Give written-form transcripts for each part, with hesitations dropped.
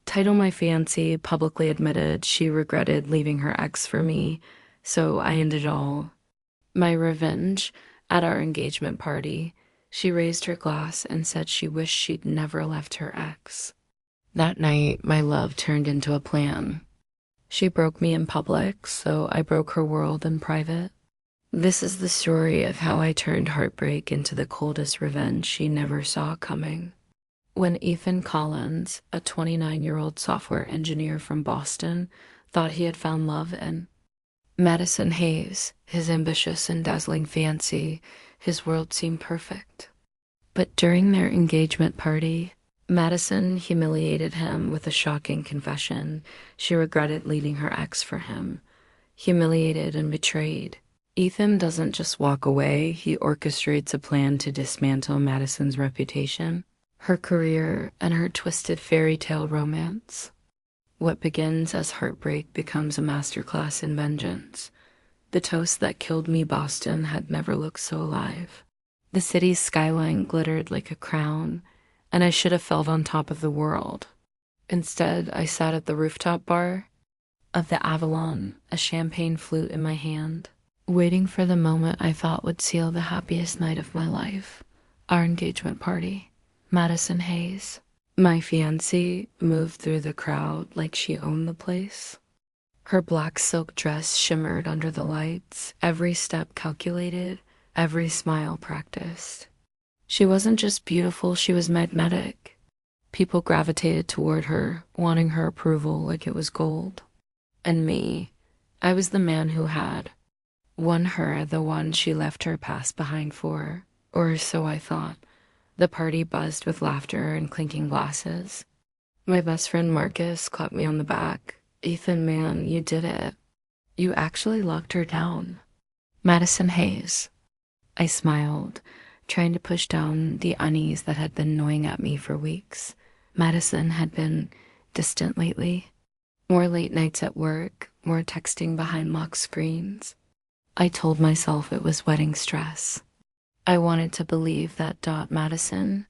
TitleMy Fiancée publicly admitted she regretted leaving her ex for me, so I ended it all. My revenge, at our engagement party, she raised her glass and said she wished she'd never left her ex. That night, my love turned into a plan. She broke me in public, so I broke her world in private. This is the story of how I turned heartbreak into the coldest revenge she never saw coming. When Ethan Collins, a 29-year-old software engineer from Boston, thought he had found love in Madison Hayes, his ambitious and dazzling fiancée, his world seemed perfect. But during their engagement party, Madison humiliated him with a shocking confession. She regretted leaving her ex for him. Humiliated and betrayed, Ethan doesn't just walk away, he orchestrates a plan to dismantle Madison's reputation, her career, and her twisted fairy tale romance. What begins as heartbreak becomes a masterclass in vengeance. The toast that killed me, Boston, had never looked so alive. The city's skyline glittered like a crown, and I should have felt on top of the world. Instead, I sat at the rooftop bar of the Avalon, a champagne flute in my hand, waiting for the moment I thought would seal the happiest night of my life, our engagement party. Madison Hayes, my fiancée, moved through the crowd like she owned the place. Her black silk dress shimmered under the lights, every step calculated, every smile practiced. She wasn't just beautiful, she was magnetic. People gravitated toward her, wanting her approval like it was gold. And me, I was the man who had won her, the one she left her past behind for, or so I thought. The party buzzed with laughter and clinking glasses. My best friend Marcus clapped me on the back. "Ethan, man, you did it. You actually locked her down." Madison Hayes. I smiled, trying to push down the unease that had been gnawing at me for weeks. Madison had been distant lately. More late nights at work, more texting behind locked screens. I told myself it was wedding stress. I wanted to believe that. Madison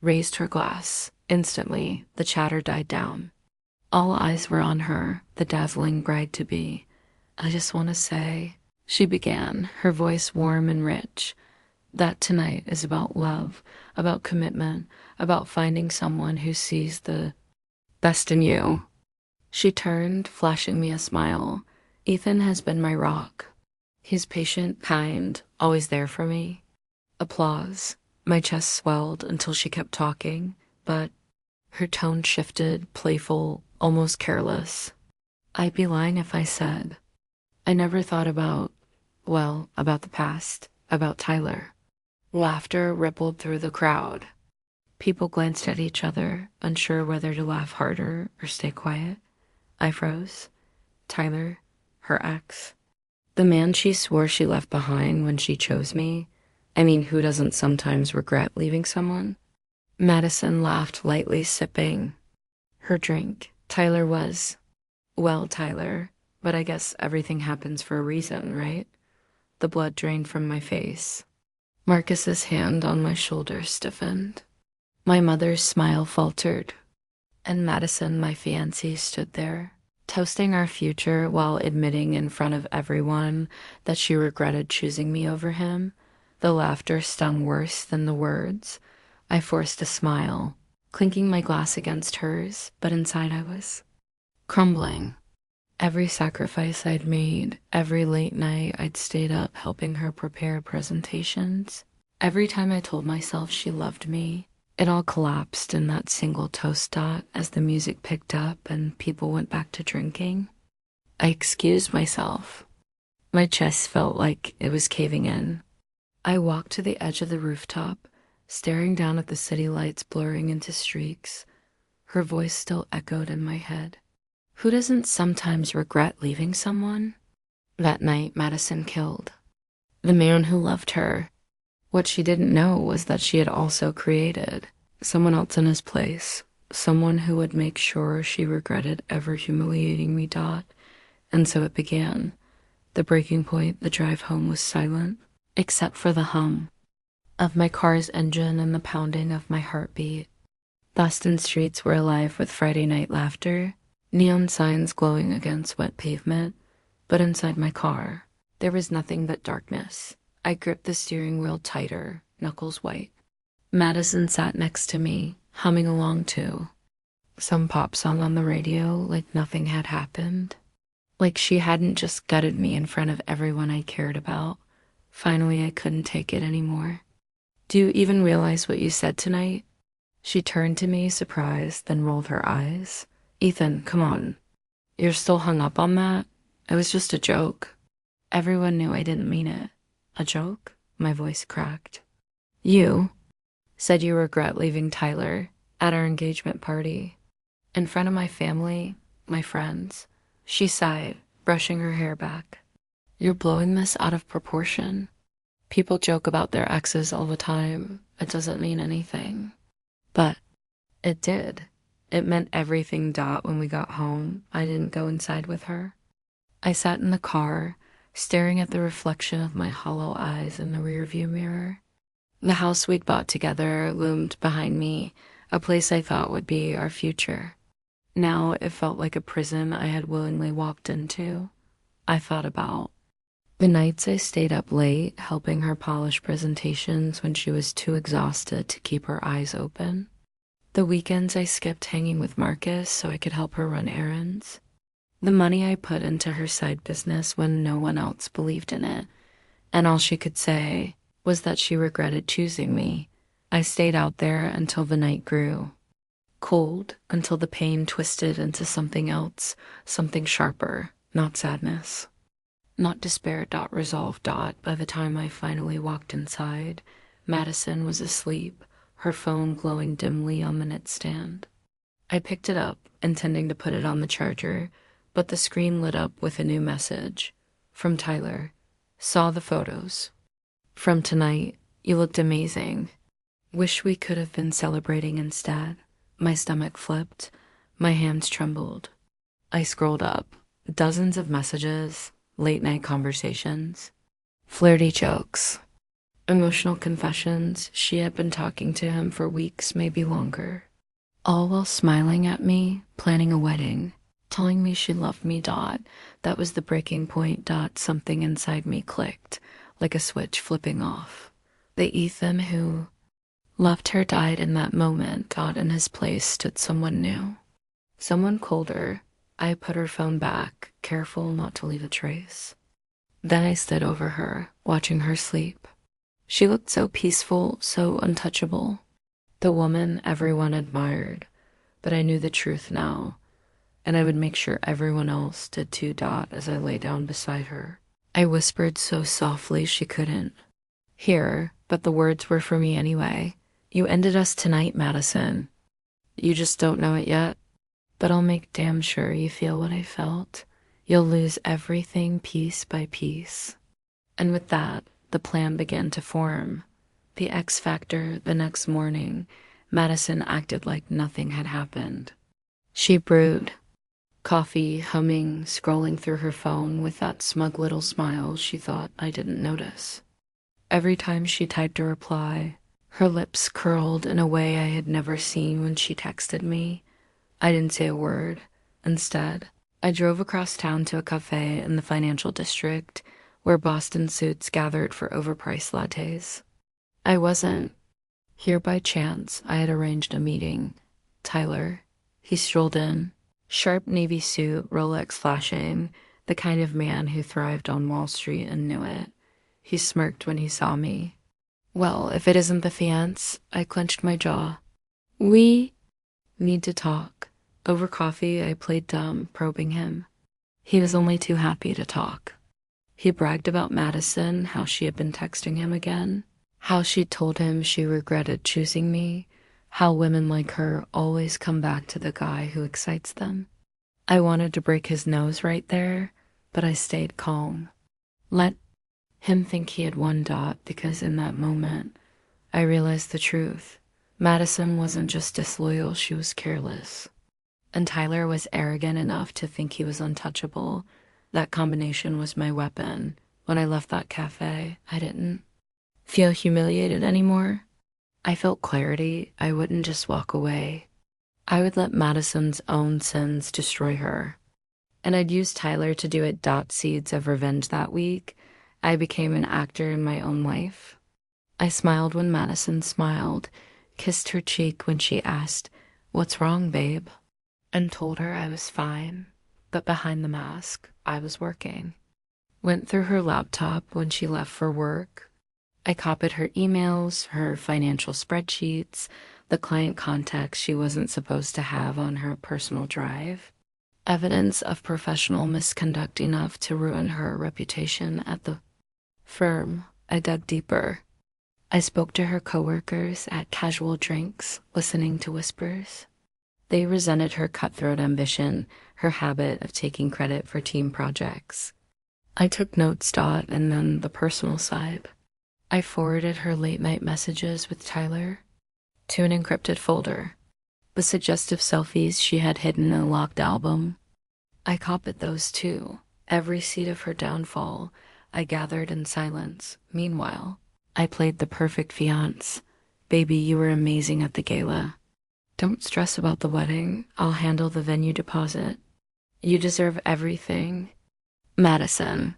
raised her glass. Instantly, the chatter died down. All eyes were on her, the dazzling bride-to-be. "I just want to say," she began, her voice warm and rich, "that tonight is about love, about commitment, about finding someone who sees the best in you." She turned, flashing me a smile. "Ethan has been my rock. He's patient, kind, always there for me." Applause. My chest swelled until she kept talking, but her tone shifted, playful, almost careless. I'd be lying if I said I never thought about the past, about Tyler. Laughter rippled through the crowd. People glanced at each other, unsure whether to laugh harder or stay quiet. I froze. Tyler, her ex. The man she swore she left behind when she chose me. I mean, who doesn't sometimes regret leaving someone? Madison laughed lightly, sipping her drink. Tyler was, Tyler, but I guess everything happens for a reason, right? The blood drained from my face. Marcus's hand on my shoulder stiffened. My mother's smile faltered. And Madison, my fiancée, stood there, toasting our future while admitting in front of everyone that she regretted choosing me over him. The laughter stung worse than the words. I forced a smile, clinking my glass against hers, but inside I was crumbling. Every sacrifice I'd made, every late night I'd stayed up helping her prepare presentations, every time I told myself she loved me, it all collapsed in that single toast as the music picked up and people went back to drinking. I excused myself. My chest felt like it was caving in. I walked to the edge of the rooftop, staring down at the city lights blurring into streaks. Her voice still echoed in my head. Who doesn't sometimes regret leaving someone? That night, Madison killed the man who loved her. What she didn't know was that she had also created someone else in his place, someone who would make sure she regretted ever humiliating me. And so it began. The breaking point, the drive home was silent, except for the hum of my car's engine and the pounding of my heartbeat. Boston streets were alive with Friday night laughter, neon signs glowing against wet pavement, but inside my car, there was nothing but darkness. I gripped the steering wheel tighter, knuckles white. Madison sat next to me, humming along too. Some pop song on the radio, like nothing had happened. Like she hadn't just gutted me in front of everyone I cared about. Finally, I couldn't take it anymore. "Do you even realize what you said tonight?" She turned to me, surprised, then rolled her eyes. "Ethan, come on. You're still hung up on that? It was just a joke." Everyone knew I didn't mean it. "A joke?" My voice cracked. "You said you regret leaving Tyler at our engagement party. In front of my family, my friends." She sighed, brushing her hair back. "You're blowing this out of proportion. People joke about their exes all the time. It doesn't mean anything." But it did. It meant everything. When we got home, I didn't go inside with her. I sat in the car, staring at the reflection of my hollow eyes in the rearview mirror. The house we'd bought together loomed behind me, a place I thought would be our future. Now it felt like a prison I had willingly walked into. I thought about the nights I stayed up late helping her polish presentations when she was too exhausted to keep her eyes open. The weekends I skipped hanging with Marcus so I could help her run errands. The money I put into her side business when no one else believed in it, and all she could say was that she regretted choosing me. I stayed out there until the night grew cold, until the pain twisted into something else, something sharper, not sadness. Not despair. Resolve. By the time I finally walked inside, Madison was asleep, her phone glowing dimly on the nightstand. I picked it up, intending to put it on the charger, but the screen lit up with a new message. From Tyler. "Saw the photos. From tonight, you looked amazing. Wish we could have been celebrating instead." My stomach flipped. My hands trembled. I scrolled up. Dozens of messages, late-night conversations, flirty jokes, emotional confessions. She had been talking to him for weeks, maybe longer. All while smiling at me, planning a wedding, telling me she loved me. That was the breaking point. Something inside me clicked, like a switch flipping off. The Ethan who loved her died in that moment. In his place stood someone new. Someone colder. I put her phone back, careful not to leave a trace. Then I stood over her, watching her sleep. She looked so peaceful, so untouchable. The woman everyone admired, but I knew the truth now, and I would make sure everyone else did too. As I lay down beside her, I whispered so softly she couldn't hear, but the words were for me anyway. "You ended us tonight, Madison. You just don't know it yet, but I'll make damn sure you feel what I felt. You'll lose everything piece by piece." And with that, the plan began to form. The X Factor. The next morning, Madison acted like nothing had happened. She brewed coffee, humming, scrolling through her phone with that smug little smile she thought I didn't notice. Every time she typed a reply, her lips curled in a way I had never seen when she texted me. I didn't say a word. Instead, I drove across town to a cafe in the financial district where Boston suits gathered for overpriced lattes. I wasn't here by chance. I had arranged a meeting. Tyler. He strolled in, sharp navy suit, Rolex flashing, the kind of man who thrived on Wall Street and knew it. He smirked when he saw me. "Well, if it isn't the fiancé," I clenched my jaw. "We need to talk." Over coffee, I played dumb, probing him. He was only too happy to talk. He bragged about Madison, how she had been texting him again, how she'd told him she regretted choosing me, how women like her always come back to the guy who excites them. I wanted to break his nose right there, but I stayed calm. Let him think he had won. Because in that moment, I realized the truth. Madison wasn't just disloyal, she was careless. And Tyler was arrogant enough to think he was untouchable. That combination was my weapon. When I left that cafe, I didn't feel humiliated anymore. I felt clarity. I wouldn't just walk away. I would let Madison's own sins destroy her. And I'd use Tyler to do it. Seeds of revenge that week. I became an actor in my own life. I smiled when Madison smiled, kissed her cheek when she asked, "What's wrong, babe?" and told her I was fine, but behind the mask, I was working. Went through her laptop when she left for work. I copied her emails, her financial spreadsheets, the client contacts she wasn't supposed to have on her personal drive. Evidence of professional misconduct enough to ruin her reputation at the firm. I dug deeper. I spoke to her coworkers at casual drinks, listening to whispers. They resented her cutthroat ambition, her habit of taking credit for team projects. I took notes, and then the personal side. I forwarded her late-night messages with Tyler to an encrypted folder, the suggestive selfies she had hidden in a locked album. I copied those too. Every seed of her downfall I gathered in silence. Meanwhile, I played the perfect fiancé. "Baby, you were amazing at the gala. Don't stress about the wedding. I'll handle the venue deposit. You deserve everything." Madison.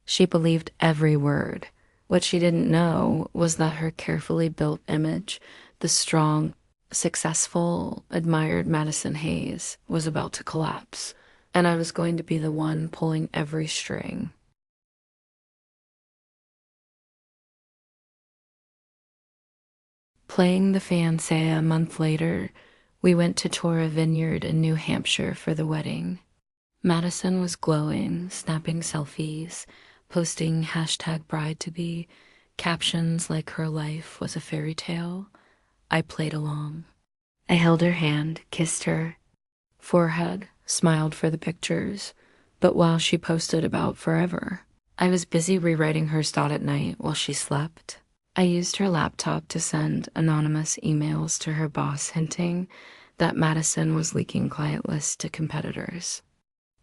She believed every word. What she didn't know was that her carefully built image, the strong, successful, admired Madison Hayes, was about to collapse, and I was going to be the one pulling every string. Playing the fiancé a month later, we went to tour a vineyard in New Hampshire for the wedding. Madison was glowing, snapping selfies, posting #bride-to-be, captions like her life was a fairy tale. I played along. I held her hand, kissed her forehead, smiled for the pictures, but while she posted about forever, I was busy rewriting her stot at night while she slept. I used her laptop to send anonymous emails to her boss hinting that Madison was leaking client lists to competitors.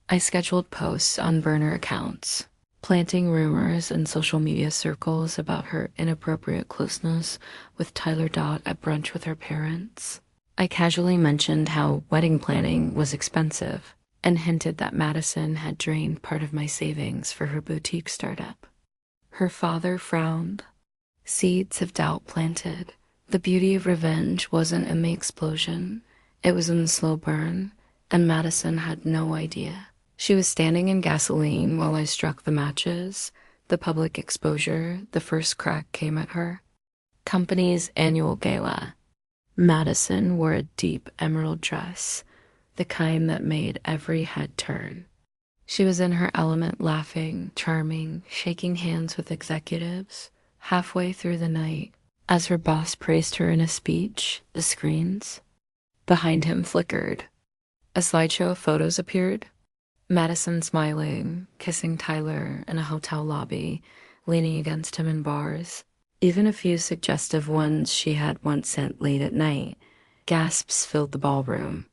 I scheduled posts on burner accounts, planting rumors in social media circles about her inappropriate closeness with Tyler at brunch with her parents. I casually mentioned how wedding planning was expensive and hinted that Madison had drained part of my savings for her boutique startup. Her father frowned. Seeds of doubt planted. The beauty of revenge wasn't in the explosion. It was in the slow burn, and Madison had no idea. She was standing in gasoline while I struck the matches. The public exposure, the first crack came at her. Company's annual gala. Madison wore a deep emerald dress, the kind that made every head turn. She was in her element, laughing, charming, shaking hands with executives. Halfway through the night, as her boss praised her in a speech, the screens behind him flickered. A slideshow of photos appeared. Madison smiling, kissing Tyler in a hotel lobby, leaning against him in bars. Even a few suggestive ones she had once sent late at night. Gasps filled the ballroom.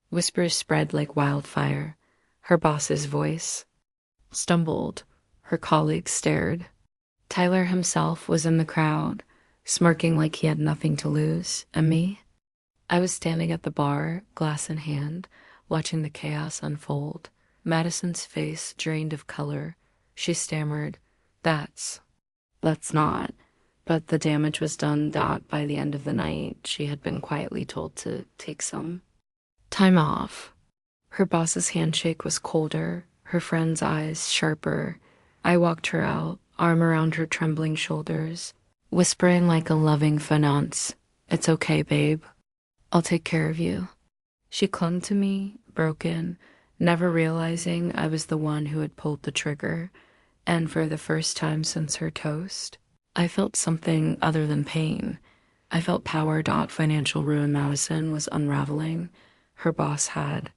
Whispers spread like wildfire. Her boss's voice stumbled. Her colleagues stared. Tyler himself was in the crowd, smirking like he had nothing to lose. And me? I was standing at the bar, glass in hand, watching the chaos unfold. Madison's face drained of color. She stammered, That's not. But the damage was done. By the end of the night, she had been quietly told to take some time off. Her boss's handshake was colder, her friend's eyes sharper. I walked her out, arm around her trembling shoulders, whispering like a loving fiancé, "It's okay, babe. I'll take care of you." She clung to me, broken, never realizing I was the one who had pulled the trigger, and for the first time since her toast, I felt something other than pain. I felt power. Financial ruin Madison was unraveling. Her boss had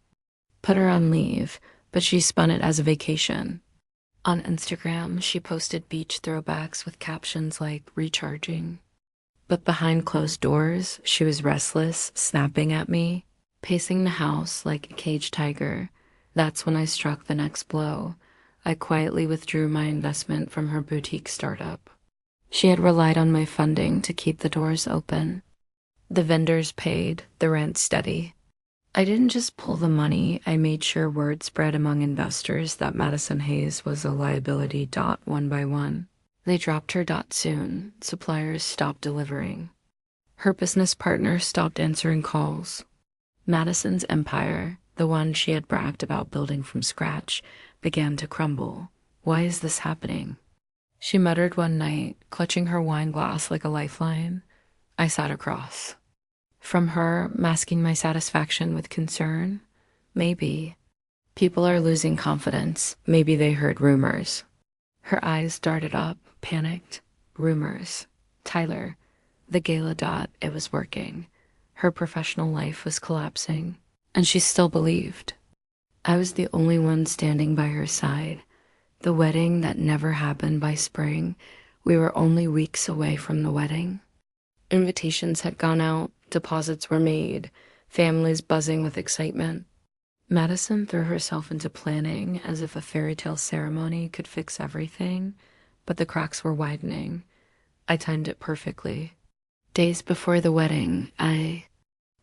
put her on leave, but she spun it as a vacation. On Instagram, she posted beach throwbacks with captions like recharging. But behind closed doors, she was restless, snapping at me, pacing the house like a caged tiger. That's when I struck the next blow. I quietly withdrew my investment from her boutique startup. She had relied on my funding to keep the doors open. The vendors paid, the rent steady. I didn't just pull the money, I made sure word spread among investors that Madison Hayes was a liability. One by one. They dropped her. Soon. Suppliers stopped delivering. Her business partner stopped answering calls. Madison's empire, the one she had bragged about building from scratch, began to crumble. Why is this happening? She muttered one night, clutching her wine glass like a lifeline. I sat across from her, masking my satisfaction with concern. Maybe. People are losing confidence. Maybe they heard rumors. Her eyes darted up, panicked. Rumors. Tyler. The gala. It was working. Her professional life was collapsing. And she still believed. I was the only one standing by her side. The wedding that never happened by spring. We were only weeks away from the wedding. Invitations had gone out. Deposits were made, families buzzing with excitement. Madison threw herself into planning as if a fairy tale ceremony could fix everything, but the cracks were widening. I timed it perfectly. Days before the wedding, I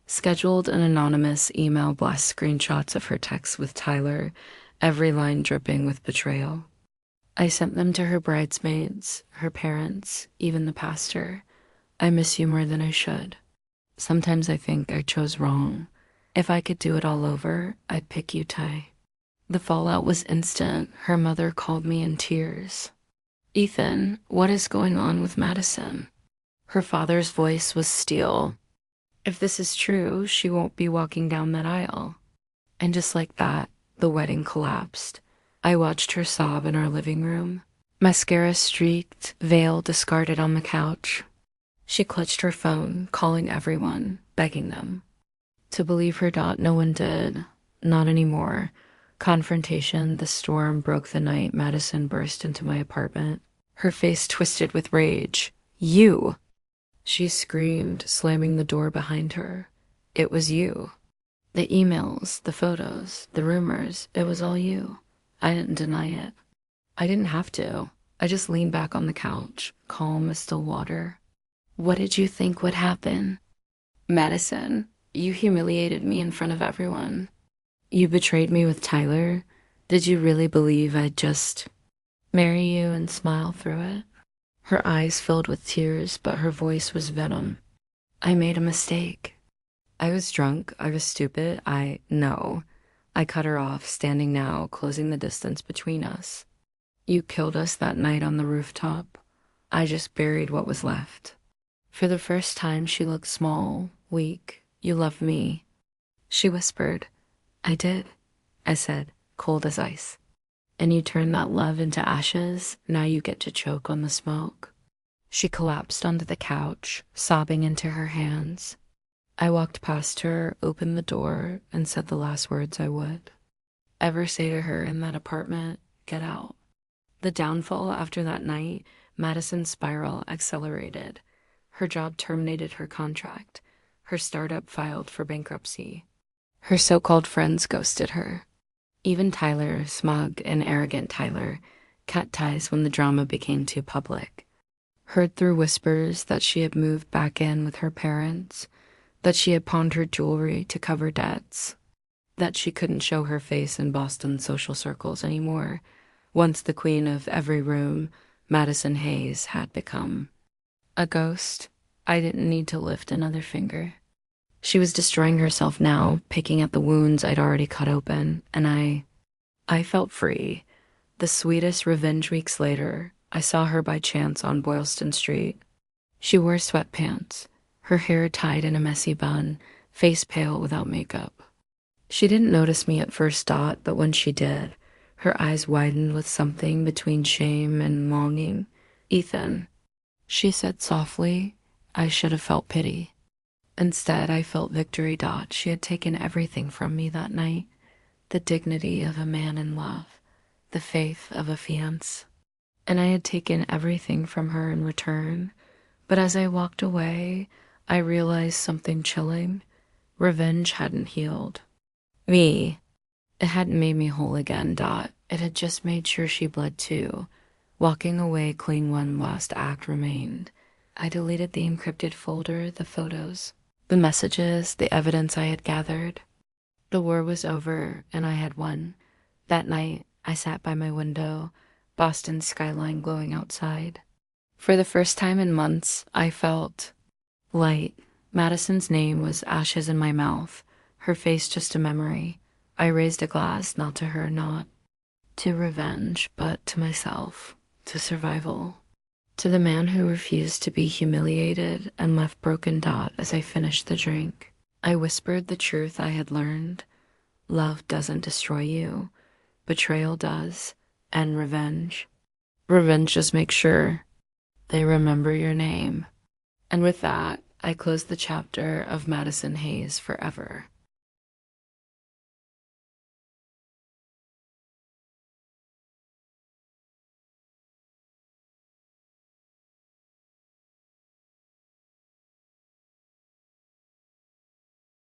scheduled an anonymous email blast screenshots of her texts with Tyler, every line dripping with betrayal. I sent them to her bridesmaids, her parents, even the pastor. I miss you more than I should. Sometimes I think I chose wrong. If I could do it all over, I'd pick you, Ty. The fallout was instant. Her mother called me in tears. Ethan, what is going on with Madison? Her father's voice was steel. If this is true, she won't be walking down that aisle. And just like that, the wedding collapsed. I watched her sob in our living room. Mascara streaked, veil discarded on the couch. She clutched her phone, calling everyone, begging them to believe her. No one did. Not anymore. Confrontation, the storm broke the night Madison burst into my apartment. Her face twisted with rage. You! She screamed, slamming the door behind her. It was you. The emails, the photos, the rumors, it was all you. I didn't deny it. I didn't have to. I just leaned back on the couch, calm as still water. What did you think would happen? Madison, you humiliated me in front of everyone. You betrayed me with Tyler. Did you really believe I'd just marry you and smile through it? Her eyes filled with tears, but her voice was venom. I made a mistake. I was drunk. I was stupid. No. I cut her off, standing now, closing the distance between us. You killed us that night on the rooftop. I just buried what was left. For the first time, she looked small, weak. You love me. She whispered. I did. I said, cold as ice. And you turned that love into ashes. Now you get to choke on the smoke. She collapsed onto the couch, sobbing into her hands. I walked past her, opened the door, and said the last words I would ever say to her in that apartment, get out. The downfall after that night, Madison's spiral accelerated. Her job terminated her contract. Her startup filed for bankruptcy. Her so-called friends ghosted her. Even Tyler, smug and arrogant Tyler, cut ties when the drama became too public. Heard through whispers that she had moved back in with her parents, that she had pawned her jewelry to cover debts, that she couldn't show her face in Boston social circles anymore. Once the queen of every room, Madison Hayes had become a ghost. I didn't need to lift another finger. She was destroying herself now, picking at the wounds I'd already cut open, and I felt free. The sweetest revenge weeks later, I saw her by chance on Boylston Street. She wore sweatpants, her hair tied in a messy bun, face pale without makeup. She didn't notice me at first, but when she did, her eyes widened with something between shame and longing. Ethan, she said softly. I should have felt pity. Instead, I felt victory. She had taken everything from me that night. The dignity of a man in love, the faith of a fiancé. And I had taken everything from her in return. But as I walked away, I realized something chilling. Revenge hadn't healed me. It hadn't made me whole again. It had just made sure she bled too. Walking away clean, one last act remained. I deleted the encrypted folder, the photos, the messages, the evidence I had gathered. The war was over, and I had won. That night, I sat by my window, Boston's skyline glowing outside. For the first time in months, I felt light. Madison's name was ashes in my mouth, her face just a memory. I raised a glass, not to her, not to revenge, but to myself, to survival. To the man who refused to be humiliated and left broken dot as I finished the drink. I whispered the truth I had learned. Love doesn't destroy you. Betrayal does. And revenge. Revenge just makes sure they remember your name. And with that, I closed the chapter of Madison Hayes forever.